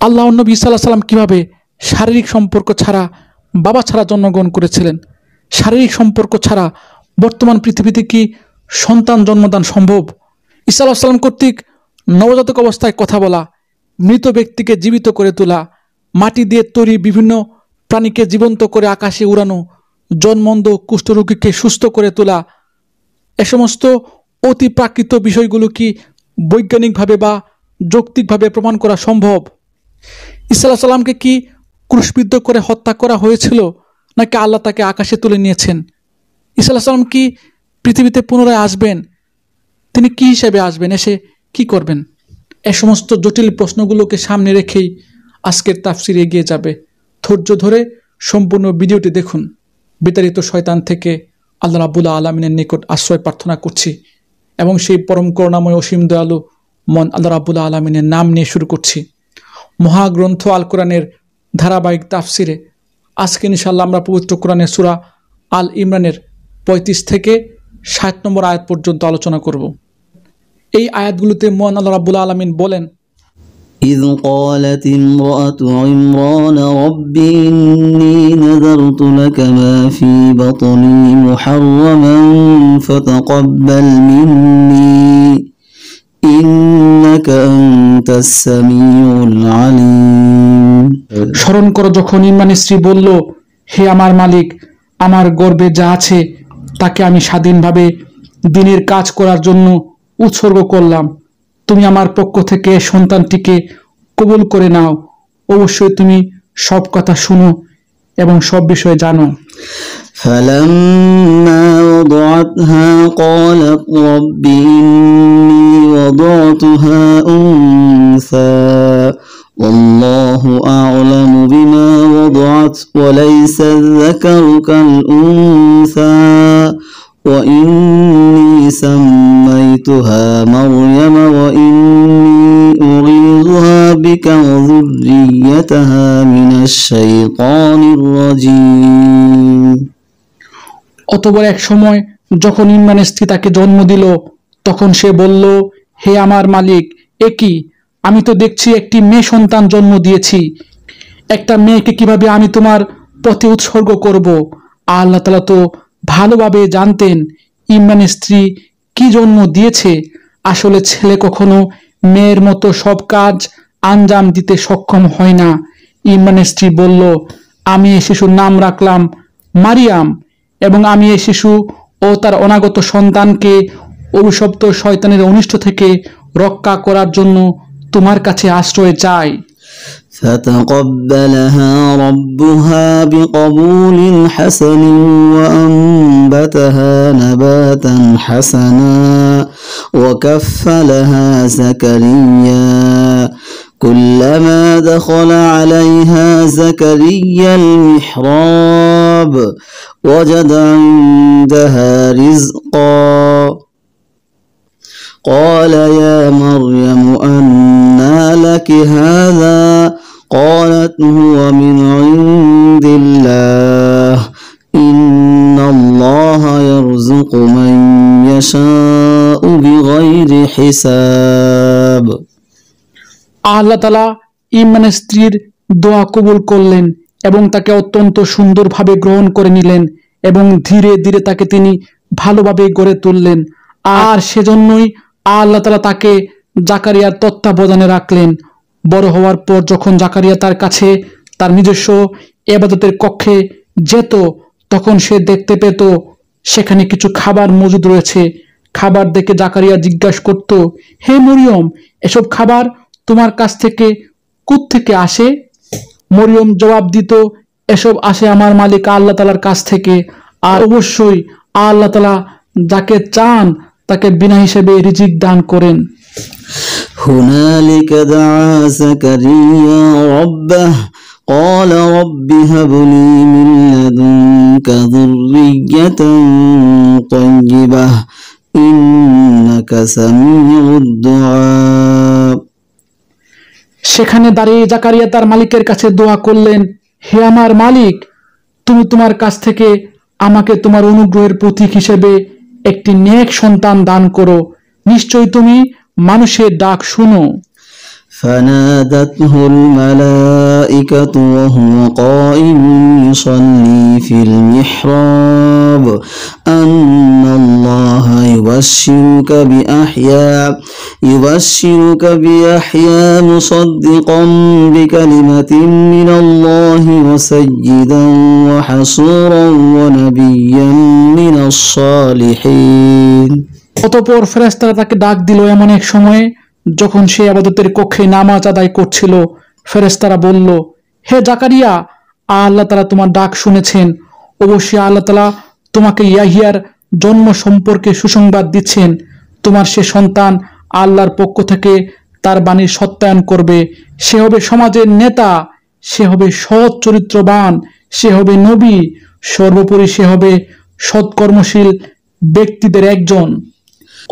আল্লাহর নবী ঈসা আলাইহিস সালাম কিভাবে শারীরিক সম্পর্ক ছাড়া, বাবা ছাড়া জন্মগ্রহণ করেছিলেন। শারীরিক সম্পর্ক ছাড়া বর্তমান পৃথিবীতে কি সন্তান জন্মদান সম্ভব? ঈসা আলাইহিস সালাম কর্তৃক নবজাতক অবস্থায় কথা বলা, মৃত ব্যক্তিকে জীবিত করে তোলা, মাটি দিয়ে তৈরি বিভিন্ন প্রাণীকে জীবন্ত করে আকাশে উড়ানো, জন্মন্ধ কুষ্ঠরোগীকে সুস্থ করে তোলা, এ সমস্ত অতি প্রাকৃত বিষয়গুলো কি বৈজ্ঞানিকভাবে বা যৌক্তিকভাবে প্রমাণ করা সম্ভব? ঈসা আলাইহিস সালামকে কি ক্রুশবিদ্ধ করে হত্যা করা হয়েছিল, নাকি আল্লাহ তাকে আকাশে তুলে নিয়েছেন? ঈসা আলাইহিস সালাম কি পৃথিবীতে পুনরায় আসবেন? তিনি কি হিসেবে আসবেন, এসে কি করবেন? এ সমস্ত জটিল প্রশ্নগুলোকে সামনে রেখেই আজকের তাফসির এগিয়ে যাবে। ধৈর্য ধরে সম্পূর্ণ ভিডিওটি দেখুন। বিতাড়িত শয়তান থেকে আল্লাহ রাব্বুল আলামিনের নিকট আশ্রয় প্রার্থনা করছি এবং সেই পরম করুণাময় অসীম দয়ালু মন আল্লাহ রাব্বুল আলামিনের নাম নিয়ে শুরু করছি। মহাগ্রন্থ আল কোরআনের ধারাবাহিক তাফসিরে আজকে ইনশাআল্লাহ আমরা পবিত্র কোরআনের সূরা আল ইমরানের 35 থেকে 60 নম্বর আয়াত পর্যন্ত আলোচনা করব। এই আয়াতগুলোতে মহান আল্লাহ রাব্বুল আলামিন বলেন, إذ قالت امرأة عمران رب إني نذرت لك ما في بطني محرما فتقبل مني إنك أنت السميع العليم। স্মরণ করো যখন ইমরানের স্ত্রী বলল, হে আমার মালিক, আমার গর্ভে যা আছে তাকে আমি স্বাধীনভাবে দিনের কাজ করার জন্য উৎসর্গ করলাম। তুমি আমার পক্ষ থেকে সন্তানটিকে কবুল করে নাও। অবশ্যই তুমি সব কথা শুনো এবং সব বিষয়ে জানো। فلما وضعتها قالت رب إني وضعتها أنثى والله أعلم بما وضعت وليس الذكر كالأنثى وإني سميتها مريم وإني أعيذها بك وذريتها من الشيطان الرجيم। অতঃপর এক সময় যখন ইমরানের স্ত্রী তাকে জন্ম দিল, তখন সে বলল, হে আমার মালিক, এ কি? আমি তো দেখছি একটি মেয়ে সন্তান জন্ম দিয়েছি। একটা মেয়েকে কিভাবে আমি তোমার পথে উৎসর্গ করব? আল্লাহ তাআলা তো ভালোভাবে জানতেন ইমরানের স্ত্রী কি জন্ম দিয়েছে। আসলে ছেলে কখনো মেয়ের মতো সব কাজ আঞ্জাম দিতে সক্ষম হয় না। ইমরানের স্ত্রী বলল, আমি এই শিশুর নাম রাখলাম মারিয়াম এবং আমি এই শিশু ও তার অনাগত সন্তানকে অভিশপ্ত শয়তানের অনিষ্ট থেকে রক্ষা করার জন্য তোমার কাছে আশ্রয় চাই। فتقبلها ربها بقبول حسن وأنبتها نباتا حسنا وكفلها زكريا كلما دخل عليها زكريا المحراب وجد عندها رزقا قال يا مريم أنى لك هذا قالت هو من عند الله إن الله يرزق من يشاء بغير حساب। আল্লাহ তাআলা ইমরানের স্ত্রীর দোয়া কবুল করলেন এবং তাকে অত্যন্ত সুন্দরভাবে গ্রহণ করে নিলেন এবং ধীরে ধীরে তাকে তিনি ভালোভাবে গড়ে তুললেন। আর সেজন্যই আল্লাহ তাআলা তাকে জাকারিয়ার তত্ত্বাবধানে রাখলেন। বড় হওয়ার পর যখন জাকারিয়া তার কাছে তার নিজস্ব ইবাদতের কক্ষে যেত, তখন সে দেখতে পেত সেখানে কিছু খাবার মজুদ রয়েছে। খাবার দেখে জাকারিয়া জিজ্ঞাসা করত, হে মরিয়ম, এসব খাবার তোমার কাছ থেকে কোত্থেকে আসে? মরিয়ম জবাব দিত, এসব আসে আমার মালিক আল্লাহ তাআলার কাছ থেকে। আর অবশ্যই আল্লাহ তাআলা যাকে চান তাকে বিনা হিসেবে রিজিক দান করেন। هنالك دعا زكريا ربه قال رب هب لي من لدنك ذرية طيبة إنك سميع الدعاء। সেখানে দাঁড়িয়ে জাকারিয়া তার মালিকের কাছে দোয়া করলেন, হে আমার মালিক, তুমি তোমার কাছ থেকে আমাকে তোমার অনুগ্রহের প্রতীক হিসেবে একটি নেক সন্তান দান করো। নিশ্চয়ই তুমি মানুষের ডাক শুনো। فنادته الملائكة وهو قائم يصلي في المحراب أن الله يبشرك بيحيى مصدقا بكلمة من الله وسيدا وحصورا ونبيا من الصالحين। অতঃপর ফেরেশতারা তাকে ডাক দিল এমন এক সময়ে যখন সে ইবাদতের কক্ষে নামাজ আদায় করছিল। ফেরেশতারা বলল, হে জাকারিয়া, আল্লাহ তাআলা তোমার ডাক শুনেছেন। অবশ্যই আল্লাহ তাআলা তোমাকে ইয়াহিয়ার জন্ম সম্পর্কে সুসংবাদ দিচ্ছেন। তোমার সে সন্তান আল্লাহর পক্ষ থেকে তার বাণীর সত্যায়ন করবে। সে হবে সমাজের নেতা, সে হবে সৎ চরিত্রবান, সে হবে নবী, সর্বোপরি সে হবে সৎকর্মশীল ব্যক্তিদের একজন।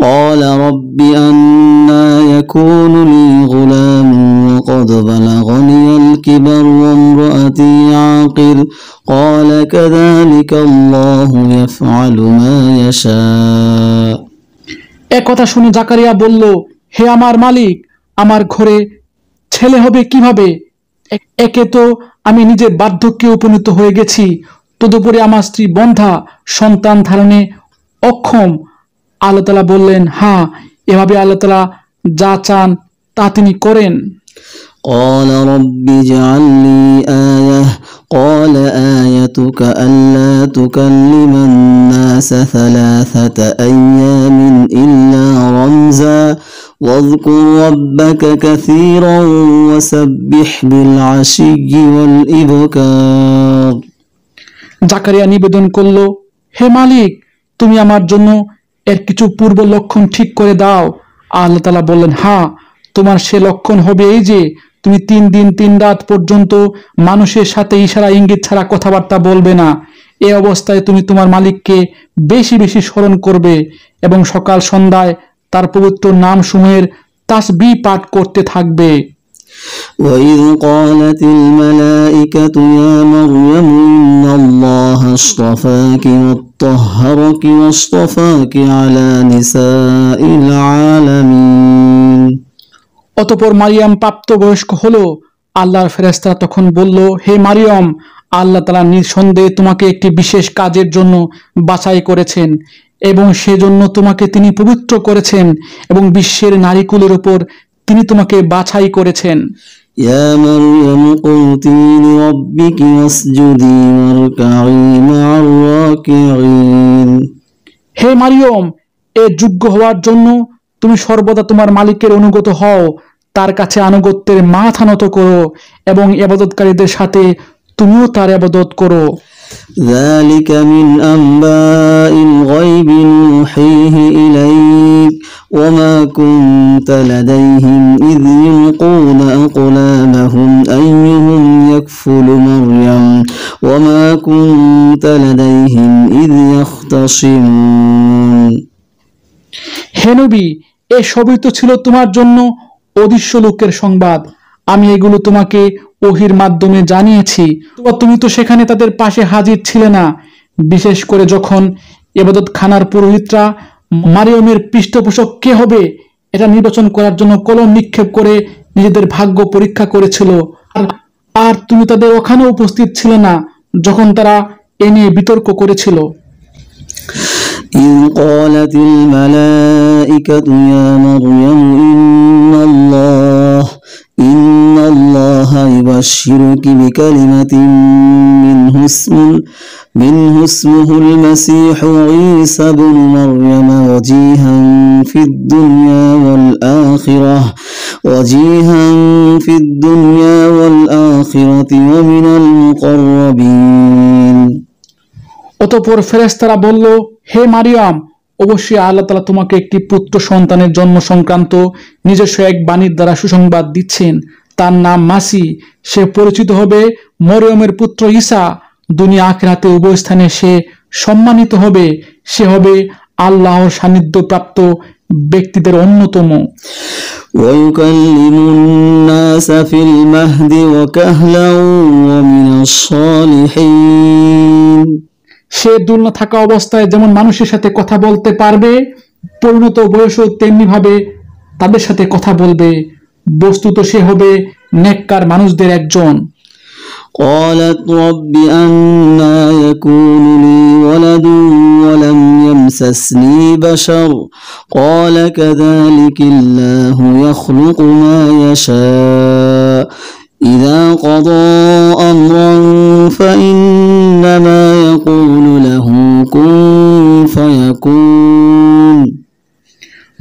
قال رب أنى يكون لي غلام وقد بلغني الكبر وامرأتي عاقر قال كذلك الله يفعل ما يشاء। একথা শুনে জাকারিয়া বলল, হে আমার মালিক, আমার ঘরে ছেলে হবে কিভাবে? একে তো আমি নিজের বার্ধক্যে উপনীত হয়ে গেছি, তদুপরি আমার স্ত্রী বন্ধা, সন্তান ধারণে অক্ষম। আল্লাহ তাআলা বললেন, হ্যাঁ, এভাবে আল্লাহ তাআলা যা চান তা তিনি করেন। قال رب اجعل لي آية قال آيتك ألا تكلم الناس 3 أيام إلا رمزا واذكر ربك كثيرا وسبح بالعشي والإبكار। জাকারিয়া নিবেদন করল, হে মালিক, তুমি আমার জন্য এর কিছু পূর্ব লক্ষণ ঠিক করে দাও। আল্লাহ তাআলা বললেন, হ্যাঁ, তোমার সে লক্ষণ হবে এই যে তুমি 3 দিন 3 রাত পর্যন্ত মানুষের সাথে ইশারা ইঙ্গিত ছাড়া কথাবার্তা বলবে না। এই অবস্থায় তুমি তোমার মালিককে বেশি বেশি স্মরণ করবে এবং সকাল সন্ধ্যায় তার পবিত্র নাম সমূহের তাসবিহ পাঠ করতে থাকবে। وإذ قالت الملائكة يا مريم إن الله اصطفاك وطهرك واصطفاك على نساء العالمين। অতঃপর মারিয়াম প্রাপ্তবয়স্ক হলো। আল্লাহর ফেরেশতা তখন বলল, হে মারিয়াম, আল্লাহ তাআলা নিঃসন্দেহে তোমাকে একটি বিশেষ কাজের জন্য বাছাই করেছেন এবং সেজন্য তোমাকে তিনি পবিত্র করেছেন এবং বিশ্বের নারীকুলের উপর তিনি তোমাকে বাছাই করেছেন। ইয়া মারইয়াম কুনতি লিরাব্বিকি ওয়াসজুদি ওয়ারকাঈ মা'আর রাকিঈন। হে মারিয়াম, এ যোগ্য হওয়ার জন্য তুমি সর্বদা তোমার মালিকের অনুগত হও, তার কাছে আনুগত্যের মাথা নত করো এবং ইবাদতকারীদের সাথে তুমিও তার ইবাদত করো। ذلك من أنباء الغيب نوحيه إليك وما كنت لديهم إذ يلقون أقلامهم أيهم يكفل مريم وما كنت لديهم إذ يختصمون। হে নবী, এ সবই তো ছিল তোমার জন্য অদৃশ্য লোকের সংবাদ। আমি এগুলো তোমাকে ওহির মাধ্যমে জানিয়েছি, তুমি তো সেখানে তাদের পাশে হাজির ছিলে না, বিশেষ করে যখন ইবাদতখানার পুরোহিতরা মারিয়মের পৃষ্ঠপোষক কে হবে এটা নির্বাচন করার জন্য কলম নিক্ষেপ করে নিজেদের ভাগ্য পরীক্ষা করেছিল। আর তুমি তাদের ওখানে উপস্থিত ছিলে না যখন তারা এ নিয়ে বিতর্ক করেছিল। إذ قالت الملائكة يا مريم إن الله يبشرك بكلمة منه اسمه المسيح عيسى بن مريم وجيها في الدنيا والآخرة ومن المقربين। অতঃপর ফেরেশতারা বলল, হে মারিয়াম, অবশ্যই আল্লাহ তাআলা তোমাকে একটি পুত্র সন্তানের জন্ম সংক্রান্ত নিজস্ব এক বাণীর দ্বারা সুসংবাদ দিচ্ছেন। তার নাম মাসি। সে পরিচিত হবে মরিয়মের পুত্র ঈসা। দুনিয়া আখিরাতে উভয় স্থানে সে সম্মানিত হবে। সে হবে আল্লাহর সান্নিধ্যপ্রাপ্ত ব্যক্তিদের অন্যতম। ويكلم الناس في المهد وكهلا ومن الصالحين। সে দুলনা থাকা অবস্থায় যেমন মানুষের সাথে কথা বলতে পারবে, পরিণত বয়সও তেমনি ভাবে তাদের সাথে কথা বলবে। বস্তুত সে হবে নেককার মানুষদের একজন। قالت رب أنى يكون لي ولد ولم يمسسني بشر قال كذلك الله يخلق ما يشاء إذا قضى أمرا فإنما يقول له كن فيكون।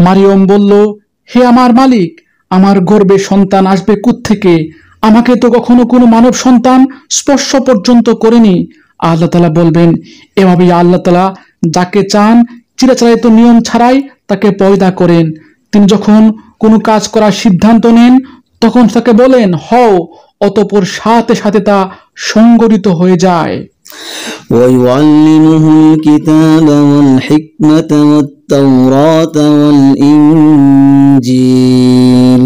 মারিয়ম বলল, হে আমার মালিক, আমার গর্ভে সন্তান আসবে কোত্থেকে? আমাকে তো কখনো কোনো মানব সন্তান স্পর্শ পর্যন্ত করেনি। আল্লাহ তাআলা বলবেন, এভাবেই আল্লাহ তাআলা যাকে চান চিরাচরিত নিয়ম ছাড়াই তাকে পয়দা করেন। তিনি যখন কোনো কাজ করার সিদ্ধান্ত নেন তখন তাকে বলেন হও, অতঃপর সাথে সাথে তা সংঘটিত হয়ে যায়। ويعلمه الكتاب والحكمة والتوراة والإنجيل।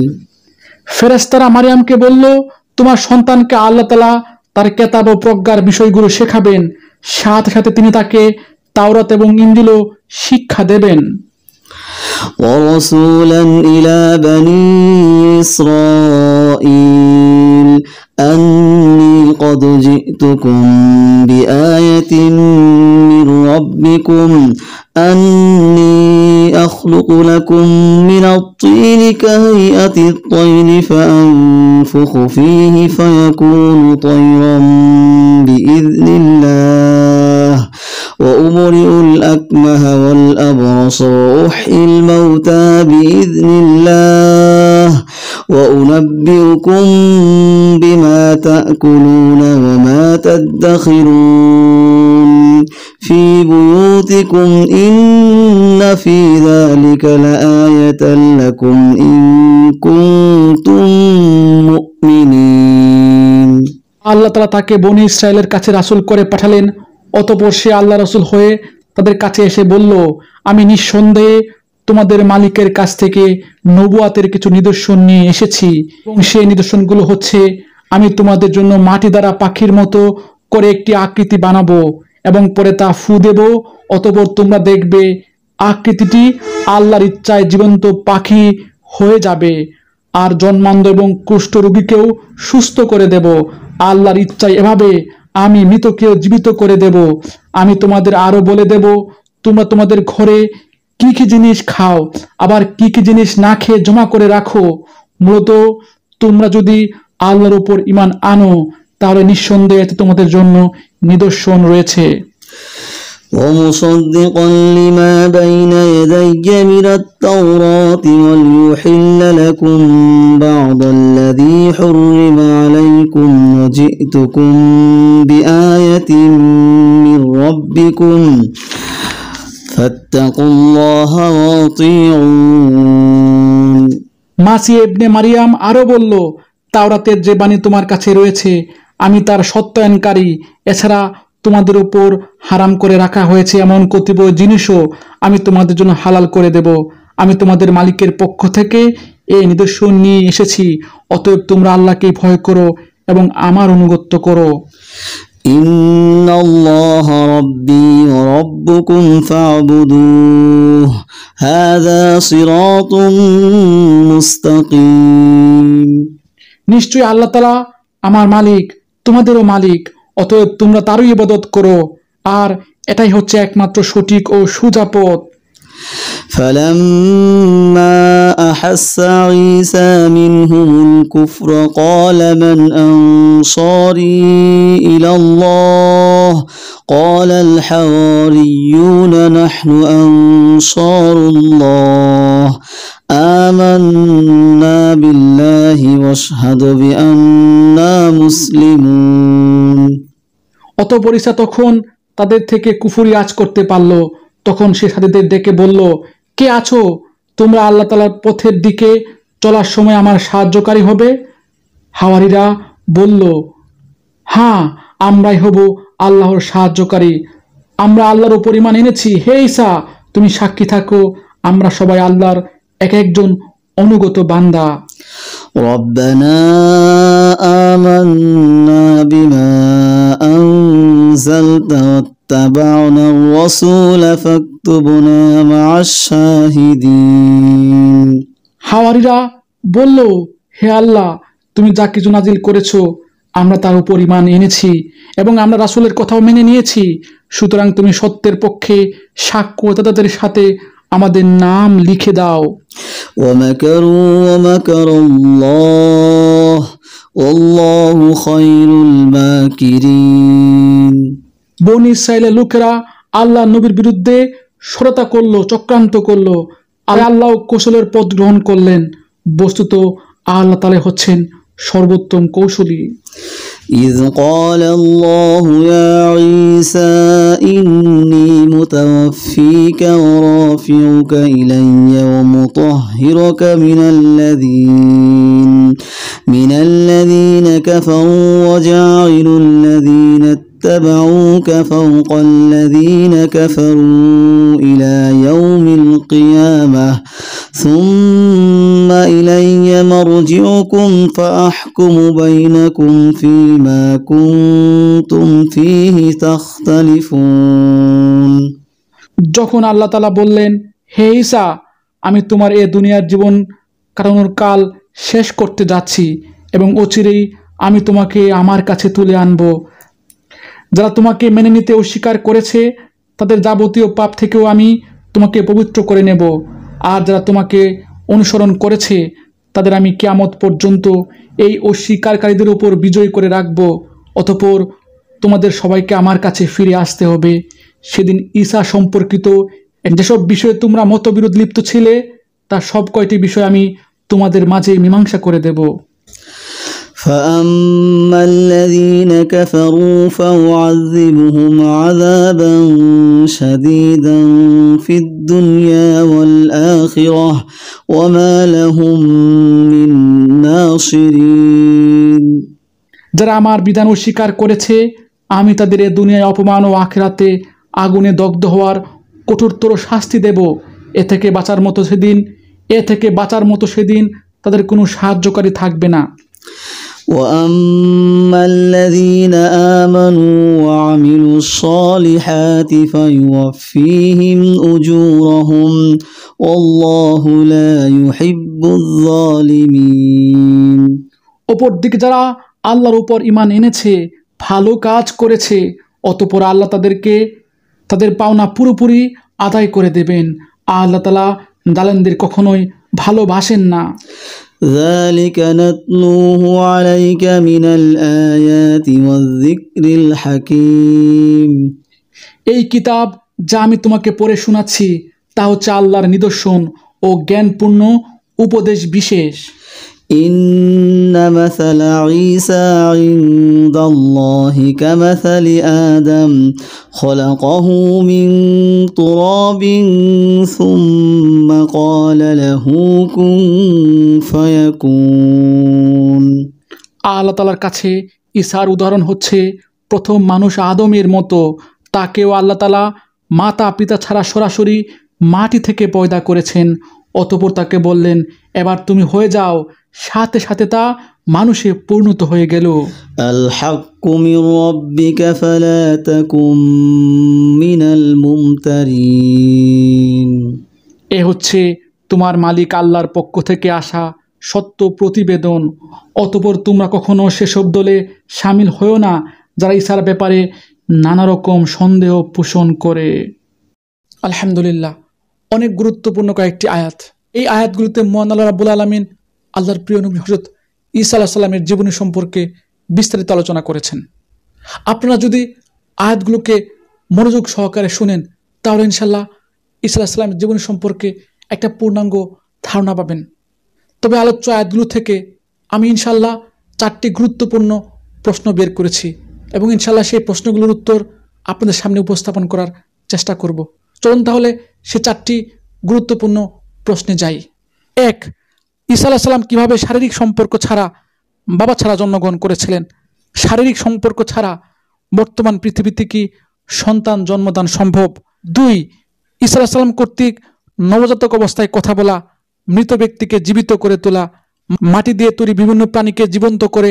ফেরেশতারা মারিয়ামকে বলল, তোমার সন্তানকে আল্লাহ তাআলা তার কিতাব ও প্রজ্ঞার বিষয়গুলো শেখাবেন, সাথে সাথে তিনি তাকে তাওরাত এবং ইনজিলও শিক্ষা দেবেন। ورسولا إلى بني إسرائيل أني قد جئتكم بآية من ربكم أني أخلق لكم من الطين كهيئة الطير فأنفخ فيه فيكون طيرا بإذن الله وأبرئ الأكمه والأبرص وأحيي الموتى بإذن الله وأنبئكم بما تأكلون وما تدخرون في بيوتكم إن في ذلك لآية لكم إن كنتم مؤمنين। আল্লাহ তাআলা তাকে বনী ইসরায়েলের কাছে রাসূল করে পাঠালেন। অতঃপর সে আল্লাহ রাসূল হয়ে তাদের কাছে এসে বলল, আমি নিঃসন্দেহে তোমাদের মালিকের কাছ থেকে নবুয়াতের কিছু নিদর্শন নিয়ে এসেছি এবং সেই নিদর্শনগুলো হচ্ছে, আমি তোমাদের জন্য মাটি দ্বারা পাখির মতো করে একটি আকৃতি বানাবো এবং পরে তা ফু দেব, অতঃপর তোমরা দেখবে আকৃতিটি আল্লাহর ইচ্ছায় জীবন্ত পাখি হয়ে যাবে। আর জন্মান্ধ এবং কুষ্ঠ রোগীকেও সুস্থ করে দেব আল্লাহর ইচ্ছায়। এভাবে আমি মৃতকেও জীবিত করে দেব। আমি তোমাদের আরো বলে দেব, তোমরা তোমাদের ঘরে কি কি জিনিস খাও, আবার কি কি জিনিস না খেয়ে জমা করে রাখো। মূলত তোমরা যদি আল্লাহর উপর ঈমান আনো তাহলে নিঃসন্দেহে তোমাদের জন্য নিদর্শন রয়েছে। ومصدقا لما بين يدي من التوراة وليحل لكم بعض الذي حرم عليكم وجئتكم بآية من ربكم فاتقوا الله وأطيعون। মাসিহ ইবনে মারিয়াম আরো বলল, তাওরাতের যে বাণী তোমার কাছে রয়েছে আমি তার সত্যায়নকারী। এছাড়া তোমাদের উপর হারাম করে রাখা হয়েছে এমন কতিপয় জিনিসও আমি তোমাদের জন্য হালাল করে দেব। আমি তোমাদের মালিকের পক্ষ থেকে এই নিদর্শন নিয়ে এসেছি, অতএব তোমরা আল্লাহকে ভয় করো এবং আমার অনুগত্য করো। إن الله ربي وربكم فاعبدوه هذا صراط مستقيم। নিশ্চয়ই আল্লাহ তাআলা আমার মালিক, তোমাদেরও মালিক, অতএব তোমরা তারই ইবাদত করো, আর এটাই হচ্ছে একমাত্র সঠিক ও সোজা পথ। فلما أحس عيسى منهم الكفر قال من أنصاري إلى الله قال الحواريون نحن أنصار الله آمنا بالله واشهد بأننا مسلمون। অতঃপর ঈসা তখন তাদের থেকে কুফরি আজ করতে পারল। তখন সে সাথীদের ডেকে বলল, কে আছো? তোমরা আল্লাহ তাআলার পথের দিকে চলার সময় আমার সাহায্যকারী হবে। হাওয়ারীরা বলল, হ্যাঁ, আমরাই হব আল্লাহর সাহায্যকারী। আমরা আল্লাহর উপর ঈমান এনেছি। হে ঈসা, তুমি সাক্ষী থাকো, আমরা সবাই আল্লাহর এক একজন অনুগত বান্দা। ربنا آمنا بما أنزلت واتبعنا الرسول فاكتبنا مع الشاهدين। হাওয়ারীরা বলল, হে আল্লাহ, তুমি যা কিছু নাজিল করেছো আমরা তার উপর ঈমান এনেছি এবং আমরা রাসূলের কথাও মেনে নিয়েছি। সুতরাং তুমি সত্যের পক্ষে সাক্ষ্যদাতাদের সাথে আমাদের নাম লিখে দাও। ومكروا ومكر الله والله خير الماكرين। বনী ইসরাইলের লোকেরা আল্লাহ নবীর বিরুদ্ধে শরতা করলো, চক্রান্ত করলো, আর আল্লাহ কৌশলের পথ গ্রহণ করলেন। বস্তুত আল্লাহ তাআলা হচ্ছেন সর্বোত্তম কৌশলী। إذ قال الله يا عيسى إني متوفيك ورافعك إلي ومطهرك من الذين كفروا وجاعل الذين اتبعوك فوق الذين كفروا إلى يوم القيامة ثم إلي مرجعكم فأحكم بينكم فيما كنتم فيه تختلفون। যখন আল্লাহ তাআলা বললেন, হে ঈসা, আমি তোমার এই দুনিয়ার জীবন কাটানোর কাল শেষ করতে যাচ্ছি এবং অচিরেই আমি তোমাকে আমার কাছে তুলে আনব। যারা তোমাকে মেনে নিতে অস্বীকার করেছে তাদের যাবতীয় পাপ থেকেও আমি তোমাকে পবিত্র করে নেব, আর যারা তোমাকে অনুসরণ করেছে তাদের আমি কিয়ামত পর্যন্ত এই অস্বীকারীদের উপর বিজয় করে রাখব। অতঃপর তোমাদের সবাইকে আমার কাছে ফিরে আসতে হবে। সেদিন ঈসা সম্পর্কিত যেসব বিষয়ে তোমরা মতবিরোধ লিপ্ত ছিলে তার সব কয়টি বিষয় আমি তোমাদের মাঝে মীমাংসা করে দেব। فأما الذين كفروا فأعذبهم عذابا شديدا في الدنيا والآخرة وما لهم من ناصرين। যারা আমার বিধান অস্বীকার করেছে আমি তাদের এই দুনিয়ায় অপমান ও আখিরাতে আগুনে দগ্ধ হওয়ার কঠোরতর শাস্তি দেব। এ থেকে বাঁচার মতো সেদিন তাদের কোনো সাহায্যকারী থাকবে না। وأما الذين آمنوا وعملوا الصالحات فيوفيهم أجورهم والله لا يحب الظالمين। অপরদিকে যারা আল্লাহর উপর ঈমান এনেছে, ভালো কাজ করেছে, অতঃপর আল্লাহ তাদেরকে তাদের পাওনা পুরোপুরি আদায় করে দেবেন। আল্লাহ তাআলা জালেমদের কখনোই ভালোবাসেন না। ذلك نتلوه عليك من الآيات والذكر الحكيم। এই কিতাব যা আমি তোমাকে পড়ে শোনাচ্ছি তা হচ্ছে আল্লাহর নিদর্শন ও জ্ঞানপূর্ণ উপদেশ বিশেষ। إن مثل عيسى عند الله كمثل آدم خلقه من تراب ثم قال له كن فيكون। আল্লাহ তাআলার কাছে ঈসার উদাহরণ হচ্ছে প্রথম মানুষ আদমের মতো। তাকেও আল্লাহ তাআলা মাতা পিতা ছাড়া সরাসরি মাটি থেকে পয়দা করেছেন। অতঃপর তাকে বললেন, এবার তুমি হয়ে যাও। সাথে সাথে তা মানুষে পরিণত হয়ে গেল। الحق من ربك فلا تكن من الممترين। এ হচ্ছে তোমার মালিক আল্লাহর পক্ষ থেকে আসা সত্য প্রতিবেদন। অতঃপর তোমরা কখনো সেসব দলে সামিল হও না যারা ঈসার ব্যাপারে নানা রকম সন্দেহ পোষণ করে। আলহামদুলিল্লাহ, অনেক গুরুত্বপূর্ণ কয়েকটি আয়াত। এই আয়াতগুলোতে মহান আল্লাহ রাব্বুল আলামিন আল্লাহর প্রিয় নবী হযরত ঈসা আলাইহিস সালামের জীবনী সম্পর্কে বিস্তারিত আলোচনা করেছেন। আপনারা যদি আয়াতগুলোকে মনোযোগ সহকারে শুনেন তাহলে ইনশাআল্লাহ ঈসা আলাইহিস সালামের জীবনী সম্পর্কে একটা পূর্ণাঙ্গ ধারণা পাবেন। তবে আলোচ্য আয়াতগুলো থেকে আমি ইনশাআল্লাহ 4টি গুরুত্বপূর্ণ প্রশ্ন বের করেছি এবং ইনশাআল্লাহ সেই প্রশ্নগুলোর উত্তর আপনাদের সামনে উপস্থাপন করার চেষ্টা করব। চলুন তাহলে সে 4টি গুরুত্বপূর্ণ প্রশ্নে যাই। 1, ঈসা আলাইহিস সালাম কিভাবে শারীরিক সম্পর্ক ছাড়া বাবা ছাড়া জন্মগ্রহণ করেছিলেন? শারীরিক সম্পর্ক ছাড়া বর্তমান পৃথিবীতে কি সন্তান জন্মদান সম্ভব? 2, ঈসা আলাইহিস সালাম কর্তৃক নবজাতক অবস্থায় কথা বলা, মৃত ব্যক্তিকে জীবিত করে তোলা, মাটি দিয়ে তৈরি বিভিন্ন প্রাণীকে জীবন্ত করে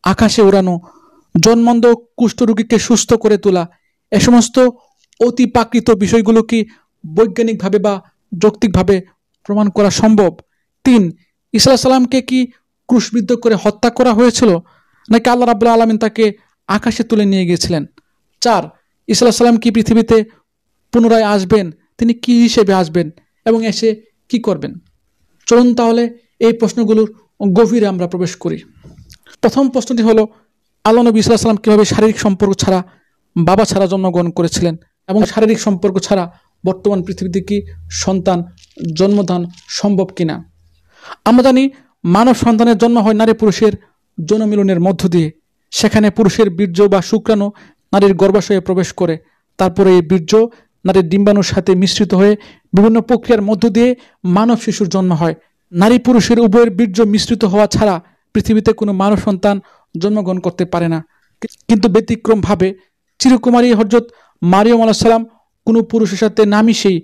আকাশে ওড়ানো, জন্মান্ধ কুষ্ঠরোগীকে সুস্থ করে তোলা, এ সমস্ত অতি প্রাকৃত বিষয়গুলো কি বৈজ্ঞানিকভাবে বা যৌক্তিকভাবে প্রমাণ করা সম্ভব? 3, ঈসা আলাইহিস সালামকে কি ক্রুশবিদ্ধ করে হত্যা করা হয়েছিল, নাকি আল্লাহ রাব্বুল আলামিন তাকে আকাশে তুলে নিয়ে গিয়েছিলেন? 4, ঈসা আলাইহিস সালাম কি পৃথিবীতে পুনরায় আসবেন? তিনি কি হিসেবে আসবেন এবং এসে কি করবেন? চলুন তাহলে এই প্রশ্নগুলোর গভীরে আমরা প্রবেশ করি। প্রথম প্রশ্নটি হলো, আল্লাহ নবী সাল্লাল্লাহু আলাইহি ওয়াসাল্লাম কীভাবে শারীরিক সম্পর্ক ছাড়া, বাবা ছাড়া জন্মগ্রহণ করেছিলেন এবং শারীরিক সম্পর্ক ছাড়া বর্তমান পৃথিবীতে কি সন্তান জন্মদান সম্ভব কিনা? আমরা জানি মানব সন্তানের জন্ম হয় নারী পুরুষের যৌনমিলনের মধ্য দিয়ে। সেখানে পুরুষের বীর্য বা শুক্রাণু নারীর গর্ভাশয়ে প্রবেশ করে, তারপরে এই বীর্য নারীর ডিম্বাণুর সাথে মিশ্রিত হয়ে বিভিন্ন প্রক্রিয়ার মধ্য দিয়ে মানব শিশুর জন্ম হয়। নারী পুরুষের উভয়ের বীর্য মিশ্রিত হওয়া ছাড়া পৃথিবীতে কোনো মানব সন্তান জন্মগ্রহণ করতে পারে না। কিন্তু ব্যতিক্রমভাবে চিরকুমারী হযরত মারিয়ম আলাইহিস সালাম কোনো পুরুষের সাথে না মিশেই,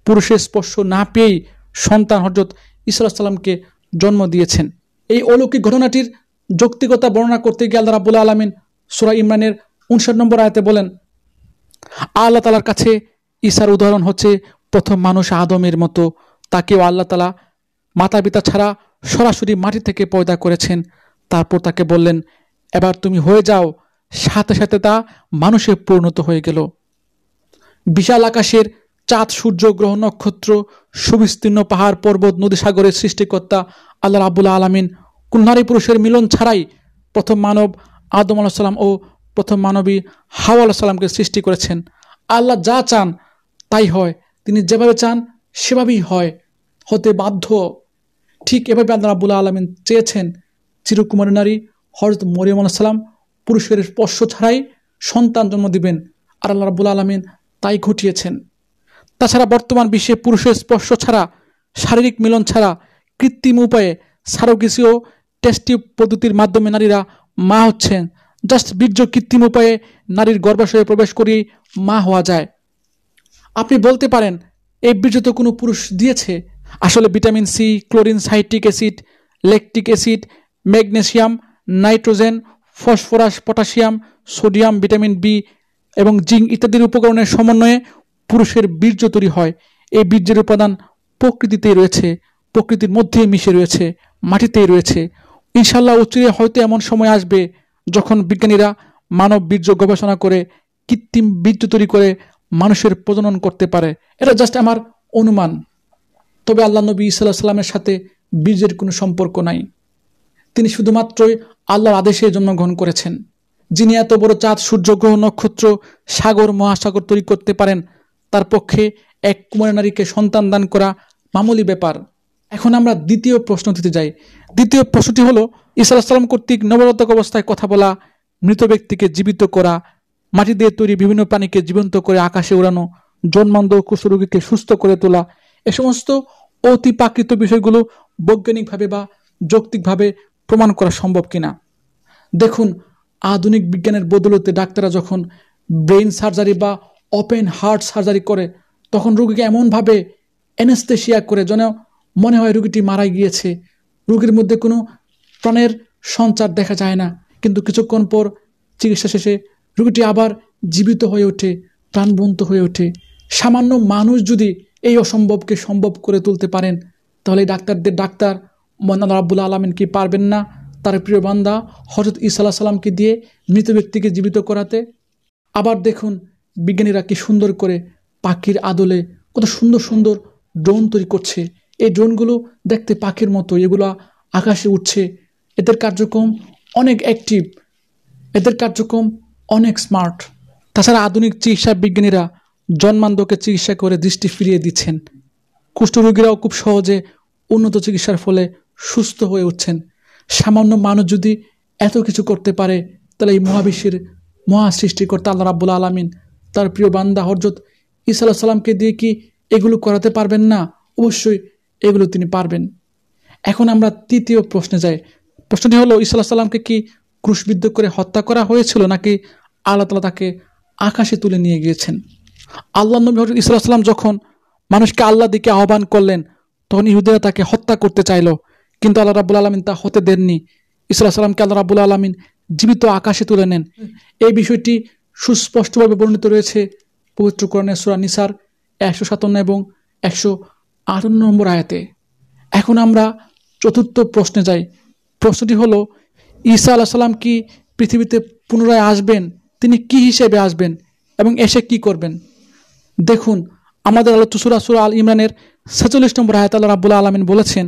পুরুষের স্পর্শ না পেয়েই সন্তান হযরত ঈসা আলাইহিস সালামকে জন্ম দিয়েছেন। এই অলৌকিক ঘটনাটির যৌক্তিকতা বর্ণনা করতে গিয়ে আল্লাহ রাব্বুল আলামিন সূরা ইমরানের 59 নম্বর আয়াতে বলেন, আল্লাহ তাআলার কাছে ঈসার উদাহরণ হচ্ছে প্রথম মানুষ আদমের মতো। তাকেও আল্লাহ তাআলা মাতা পিতা ছাড়া সরাসরি মাটি থেকে পয়দা করেছেন। তারপর তাকে বললেন, এবার তুমি হয়ে যাও। সাথে সাথে তা মানুষে পরিণত হয়ে গেল। বিশাল আকাশের চাঁদ, সূর্য, গ্রহ, নক্ষত্র, সুবিস্তীর্ণ পাহাড়, পর্বত, নদী, সাগরের সৃষ্টিকর্তা আল্লাহ রাব্বুল আলামিন কোন নারী পুরুষের মিলন ছাড়াই প্রথম মানব আদম আলাইহিস সালাম ও প্রথম মানবী হাওয়া আলাইহিস সালামকে সৃষ্টি করেছেন। আল্লাহ যা চান তাই হয়, তিনি যেভাবে চান সেভাবেই হয়, হতে বাধ্য। ঠিক এভাবে আল্লাহ রাব্বুল আলামিন চেয়েছেন চিরকুমারী নারী হযরত মরিয়ম আলাইহিস সালাম পুরুষের স্পর্শ ছাড়াই সন্তান জন্ম দিবেন, আর আল্লাহ রাব্বুল আলামিন তাই ঘটিয়েছেন। তাছাড়া বর্তমান বিশ্বে পুরুষের স্পর্শ ছাড়া, শারীরিক মিলন ছাড়া কৃত্রিম উপায়ে সারোগেসি ও টেস্ট টিউব পদ্ধতির মাধ্যমে নারীরা মা হচ্ছেন। জাস্ট বীর্য কৃত্রিম উপায়ে নারীর গর্ভাশয়ে প্রবেশ করেই মা হওয়া যায়। আপনি বলতে পারেন, এই বীর্য তো কোনো পুরুষ দিয়েছে। আসলে vitamin C, chlorine, citric acid, lactic acid, magnesium, nitrogen, phosphorus, potassium, sodium, vitamin B এবং জিঙ্ক ইত্যাদির উপকরণের সমন্বয়ে পুরুষের বীর্য তৈরি হয়। এই বীর্যের উপাদান প্রকৃতিতেই রয়েছে, প্রকৃতির মধ্যেই মিশে রয়েছে, মাটিতেই রয়েছে। ইনশাল্লাহ অচিরে হয়তো এমন সময় আসবে যখন বিজ্ঞানীরা মানব বীর্য গবেষণা করে কৃত্রিম বীর্য তৈরি করে মানুষের প্রজনন করতে পারে। এটা জাস্ট আমার অনুমান। তবে আল্লাহ নবী ঈসা আলাইহিস সালামের সাথে বীর্যের কোনো সম্পর্ক নাই। তিনি শুধুমাত্রই আল্লাহর আদেশে জন্মগ্রহণ করেছেন। যিনি এত বড় চাঁদ, সূর্য, গ্রহ, নক্ষত্র, সাগর, মহাসাগর তৈরি করতে পারেন, তার পক্ষে এক কুমারী নারীকে সন্তান দান করা মামুলি ব্যাপার। এখন আমরা দ্বিতীয় প্রশ্ন দিতে যাই। দ্বিতীয় প্রশ্নটি হলো, ঈসা আলাইহিস সালাম কর্তৃক নবজাতক অবস্থায় কথা বলা, মৃত ব্যক্তিকে জীবিত করা, মাটি দিয়ে তৈরি বিভিন্ন প্রাণীকে জীবন্ত করে আকাশে উড়ানো, জন্মান্ধ কুষ্ঠরোগীকে সুস্থ করে তোলা, এ সমস্ত অতিপ্রাকৃত বিষয়গুলো বৈজ্ঞানিকভাবে বা যৌক্তিকভাবে প্রমাণ করা সম্ভব কিনা। দেখুন, আধুনিক বিজ্ঞানের বদৌলতে ডাক্তাররা যখন ব্রেইন সার্জারি বা ওপেন হার্ট সার্জারি করে, তখন রোগীকে এমনভাবে অ্যানেস্থেশিয়া করে যেন মনে হয় রোগীটি মারা গিয়েছে। রোগীর মধ্যে কোনো প্রাণের সঞ্চার দেখা যায় না, কিন্তু কিছুক্ষণ পর চিকিৎসা শেষে রোগীটি আবার জীবিত হয়ে ওঠে, প্রাণবন্ত হয়ে ওঠে। সামান্য মানুষ যদি এই অসম্ভবকে সম্ভব করে তুলতে পারেন, তাহলে ডাক্তারদের ডাক্তার মহান আল্লাহ রাব্বুল আলামিন কি পারবেন না তার প্রিয় বান্দা হযরত ঈসা আলাইহিস সালামকে দিয়ে মৃত ব্যক্তিকে জীবিত করাতে? আবার দেখুন, বিজ্ঞানীরা কি সুন্দর করে পাখির আদলে কত সুন্দর সুন্দর ড্রোন তৈরি করছে। এই ড্রোনগুলো দেখতে পাখির মতো, এগুলো আকাশে উঠছে। এদের কার্যক্রম অনেক অ্যাক্টিভ, এদের কার্যক্রম অনেক স্মার্ট। তাছাড়া আধুনিক চিকিৎসা বিজ্ঞানীরা জন্মান্ধকে চিকিৎসা করে দৃষ্টি ফিরিয়ে দিচ্ছেন। কুষ্ঠরোগীরাও খুব সহজে উন্নত চিকিৎসার ফলে সুস্থ হয়ে উঠছেন। সামান্য মানুষ যদি এত কিছু করতে পারে, তাহলে এই মহাবিশ্বের মহা সৃষ্টিকর্তা আল্লাহ রাব্বুল আলামিন তার প্রিয় বান্দা হযরত ঈসা আলাইহিস সালামকে দিয়ে কি এগুলো করাতে পারবেন না? অবশ্যই এগুলো তিনি পারবেন। এখন আমরা তৃতীয় প্রশ্নে যাই। প্রশ্নটি হলো, ঈসা আলাইহিস সালামকে কি ক্রুশবিদ্ধ করে হত্যা করা হয়েছিল, নাকি আল্লাহ তাআলা তাকে আকাশে তুলে নিয়ে গিয়েছেন? আল্লাহ নবী হযরত ঈসা আলাইহিস সালাম যখন মানুষকে আল্লাহর দিকে আহ্বান করলেন, তখন ইহুদিরা তাকে হত্যা করতে চাইল, কিন্তু আল্লাহ রাব্বুল আলামিন তা হতে দেননি। ঈসা আলাইহিস সালামকে আল্লাহ রাব্বুল আলামিন জীবিত আকাশে তুলে নেন। এই বিষয়টি সুস্পষ্টভাবে বর্ণিত রয়েছে পবিত্র কোরআনের সূরা নিসার 157 এবং 158 নম্বর আয়াতে। এখন আমরা চতুর্থ প্রশ্নে যাই। প্রশ্নটি হলো, ঈসা আলাইহিস সালাম কি পৃথিবীতে পুনরায় আসবেন? তিনি কি হিসেবে আসবেন এবং এসে কি করবেন? দেখুন, আমাদের আলোচ্য সূরা আল ইমরানের ৪৬ নম্বর আয়াতে আল্লাহ রাব্বুল আলামিন বলেছেন,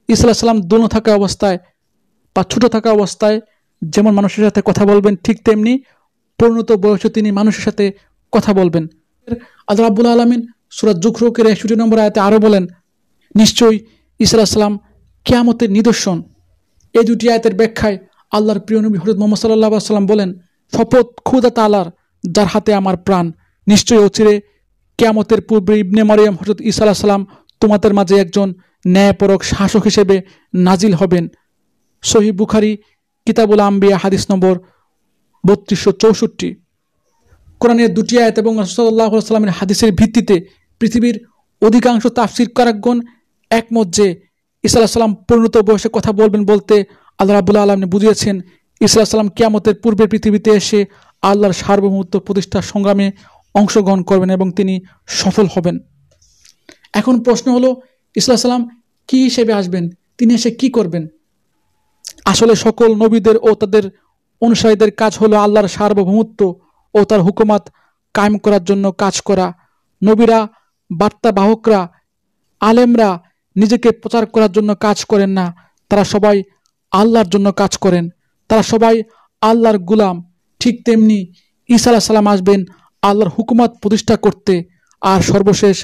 ঈসা আলাইহিস সালাম দোনো থাকা অবস্থায় বা ছোট থাকা অবস্থায় যেমন মানুষের সাথে কথা বলবেন, ঠিক তেমনি পরিণত বয়সে তিনি মানুষের সাথে কথা বলবেন। আল্লাহ রাব্বুল আলামিন সূরা যুখরুকের ৬১ নম্বর আয়াতে আরও বলেন, নিশ্চয়ই ঈসা আলাইহিস সালাম কিয়ামতের নিদর্শন। এই দুটি আয়াতের ব্যাখ্যায় আল্লাহর প্রিয় নবী হযরত মুহাম্মদ সাল্লাল্লাহু আলাইহি ওয়াসাল্লাম বলেন, শপথ খোদা তাআলার যার হাতে আমার প্রাণ, নিশ্চয়ই অচিরে কিয়ামতের পূর্বে ইবনে মারিয়াম হযরত ঈসা আলাইহিস সালাম তোমাদের মাঝে একজন ন্যায়পরক শাসক হিসেবে নাজিল হবেন। সহিহ বুখারী কিতাবুল আম্বিয়া হাদিস নম্বর ৩২৬৪। কোরআনের দুটি আয়াত এবং রাসূল সাল্লাল্লাহু আলাইহি ওয়াসাল্লামের হাদিসের ভিত্তিতে পৃথিবীর অধিকাংশ তাফসীরকারগণ একমত যে ঈসা আলাইহিস সালাম পরিণত বয়সে কথা বলবেন বলতে আল্লাহ রাব্বুল আলামিন বুঝিয়েছেন ঈসা আলাইহিস সালাম কিয়ামতের পূর্বে পৃথিবীতে এসে আল্লাহর সার্বভৌমত্ব প্রতিষ্ঠার সংগ্রামে অংশগ্রহণ করবেন এবং তিনি সফল হবেন। এখন প্রশ্ন হলো, ঈসা আলাইহিস সালাম কি হিসেবে আসবেন? তিনি এসে কি করবেন? আসলে সকল নবীদের ও তাদের অনুসারীদের কাজ হলো আল্লাহর সার্বভৌমত্ব ও তার হুকুমাত কায়েম করার জন্য কাজ করা। নবীরা, বার্তাবাহকরা, আলেমরা নিজেকে প্রচার করার জন্য কাজ করেন না, তারা সবাই আল্লাহর জন্য কাজ করেন, তারা সবাই আল্লাহর গুলাম। ঠিক তেমনি ঈসা আলাইহিস সালাম আসবেন আল্লাহর হুকুমাত প্রতিষ্ঠা করতে। আর সর্বশেষ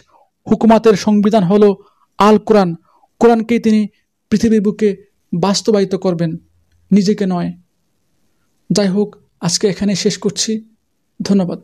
হুকুমাতের সংবিধান হলো আল কোরআন। কোরআনকেই তিনি পৃথিবীর বুকে বাস্তবায়িত করবেন, নিজেকে নয়। যাই হোক, আজকে এখানে শেষ করছি। ধন্যবাদ।